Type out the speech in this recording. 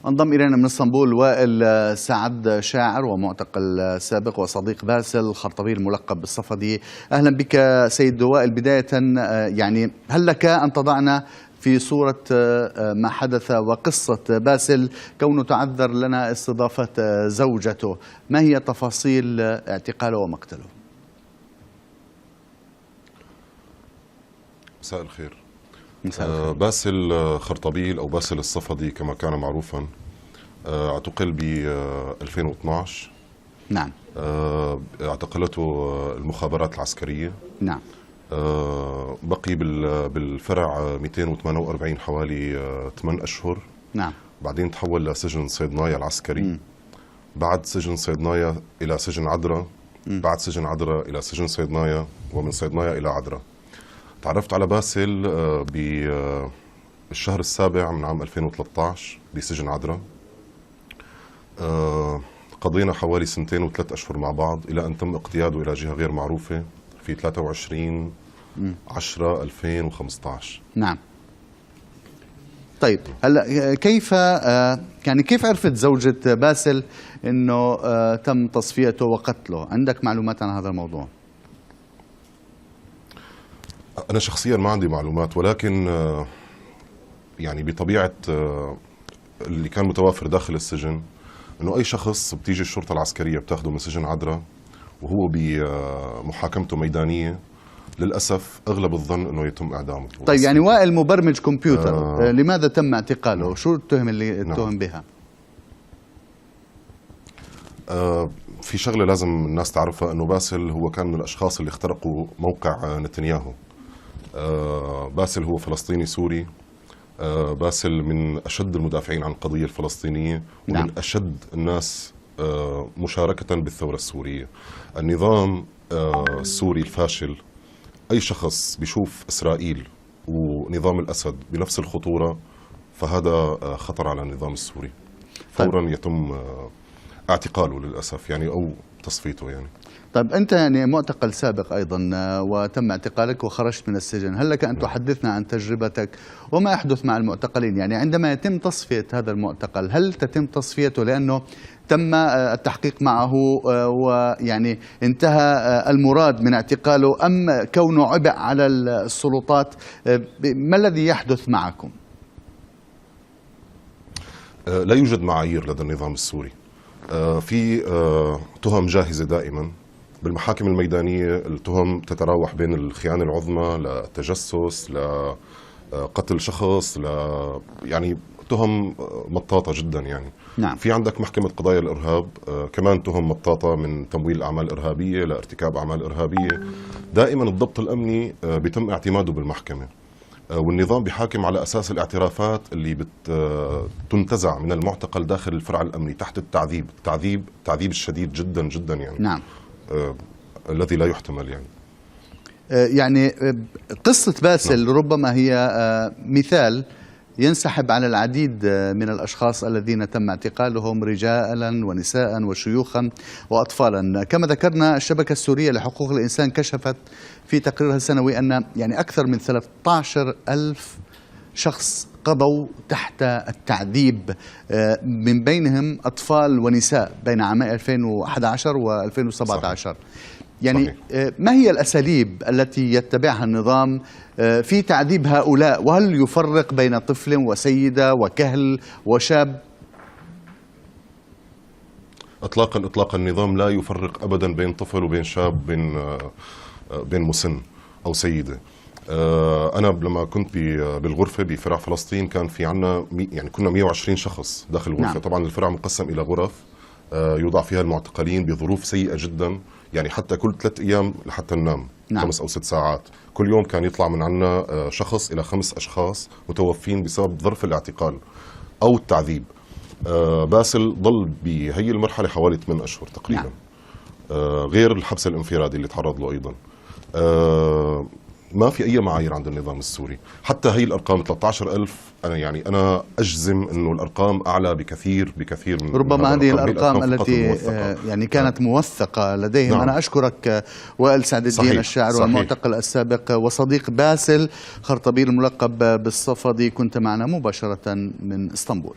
انضم إلينا من اسطنبول وائل سعد، شاعر ومعتقل سابق وصديق باسل الخرطبي الملقب بالصفدي. أهلا بك سيد وائل. بداية يعني هل لك أن تضعنا في صورة ما حدث وقصة باسل كونه تعذر لنا استضافة زوجته؟ ما هي تفاصيل اعتقاله ومقتله؟ مساء الخير. باسل خرطبيل أو باسل الصفدي كما كان معروفا اعتقل ب 2012. نعم. اعتقلته المخابرات العسكرية. نعم. بقي بالفرع 248 حوالي 8 أشهر. نعم. بعدين تحول لسجن صيدنايا العسكري. بعد سجن صيدنايا إلى سجن عدرا. بعد سجن عدرا إلى سجن صيدنايا، ومن صيدنايا إلى عدرا. تعرفت على باسل بالشهر السابع من عام 2013 بسجن عدرا. قضينا حوالي 2 و3 أشهر مع بعض إلى أن تم اقتياده إلى جهة غير معروفة في 23/10/2015. نعم. طيب هلا كيف كيف عرفت زوجة باسل انه تم تصفيته وقتله؟ عندك معلومات عن هذا الموضوع؟ أنا شخصيا ما عندي معلومات، ولكن يعني بطبيعة اللي كان متوافر داخل السجن أنه أي شخص بتيجي الشرطة العسكرية بتاخده من سجن عدرا وهو بمحاكمته ميدانية، للأسف أغلب الظن أنه يتم إعدامه. طيب يعني وائل مبرمج كمبيوتر، لماذا تم اعتقاله؟ شو التهم اللي اتهم بها؟ في شغلة لازم الناس تعرفها، أنه باسل هو كان من الأشخاص اللي اخترقوا موقع نتنياهو. باسل هو فلسطيني سوري. باسل من أشد المدافعين عن القضية الفلسطينية، ومن نعم. أشد الناس مشاركة بالثورة السورية. النظام السوري الفاشل، أي شخص بيشوف إسرائيل ونظام الأسد بنفس الخطورة فهذا خطر على النظام السوري. فورا يتم اعتقاله للأسف، يعني أو تصفيته يعني. طيب أنت يعني معتقل سابق أيضا وتم اعتقالك وخرجت من السجن، هل لك أن تحدثنا عن تجربتك وما يحدث مع المعتقلين؟ يعني عندما يتم تصفية هذا المعتقل هل تتم تصفيته لأنه تم التحقيق معه ويعني انتهى المراد من اعتقاله، أم كونه عبء على السلطات؟ ما الذي يحدث معكم؟ لا يوجد معايير لدى النظام السوري. في تهم جاهزة دائما بالمحاكم الميدانية. التهم تتراوح بين الخيانة العظمى للتجسس لقتل شخص يعني تهم مطاطة جدا يعني. نعم. في عندك محكمة قضايا الإرهاب كمان تهم مطاطة، من تمويل أعمال إرهابية لارتكاب أعمال إرهابية. دائما الضبط الأمني بيتم اعتماده بالمحكمة، والنظام بيحاكم على أساس الاعترافات اللي تنتزع من المعتقل داخل الفرع الأمني تحت التعذيب الشديد جدا جدا يعني. نعم. الذي لا يحتمل يعني. يعني قصة باسل ربما هي مثال ينسحب على العديد من الأشخاص الذين تم اعتقالهم، رجالا ونساء وشيوخا وأطفالا. كما ذكرنا الشبكة السورية لحقوق الإنسان كشفت في تقريرها السنوي أن يعني أكثر من 13,000 شخص قضوا تحت التعذيب، من بينهم أطفال ونساء بين عامي 2011 و2017. صحيح. يعني صحيح. ما هي الأساليب التي يتبعها النظام في تعذيب هؤلاء؟ وهل يفرق بين طفل وسيدة وكهل وشاب؟ إطلاقا النظام لا يفرق أبدا بين طفل وبين شاب، بين مسن أو سيدة. أنا لما كنت بالغرفة بفرع فلسطين كان في عنا يعني كنا 120 شخص داخل الغرفة. نعم. طبعا الفرع مقسم إلى غرف يوضع فيها المعتقلين بظروف سيئة جدا، يعني حتى كل 3 أيام لحتى ننام. نعم. 5 أو 6 ساعات كل يوم كان يطلع من عنا شخص إلى 5 أشخاص متوفين بسبب ظرف الاعتقال أو التعذيب. باسل ضل بهي المرحلة حوالي 8 أشهر تقريبا. نعم. غير الحبس الانفرادي اللي تعرض له أيضا. ما في أي معايير عند النظام السوري. حتى هي الأرقام 13,000 أنا أجزم أنه الأرقام أعلى بكثير من ربما هذه الأرقام التي يعني كانت موثقة لديهم. نعم. أنا أشكرك وائل سعد الدين، الشاعر والمعتقل السابق وصديق باسل خرطبي الملقب بالصفدي، كنت معنا مباشرة من اسطنبول.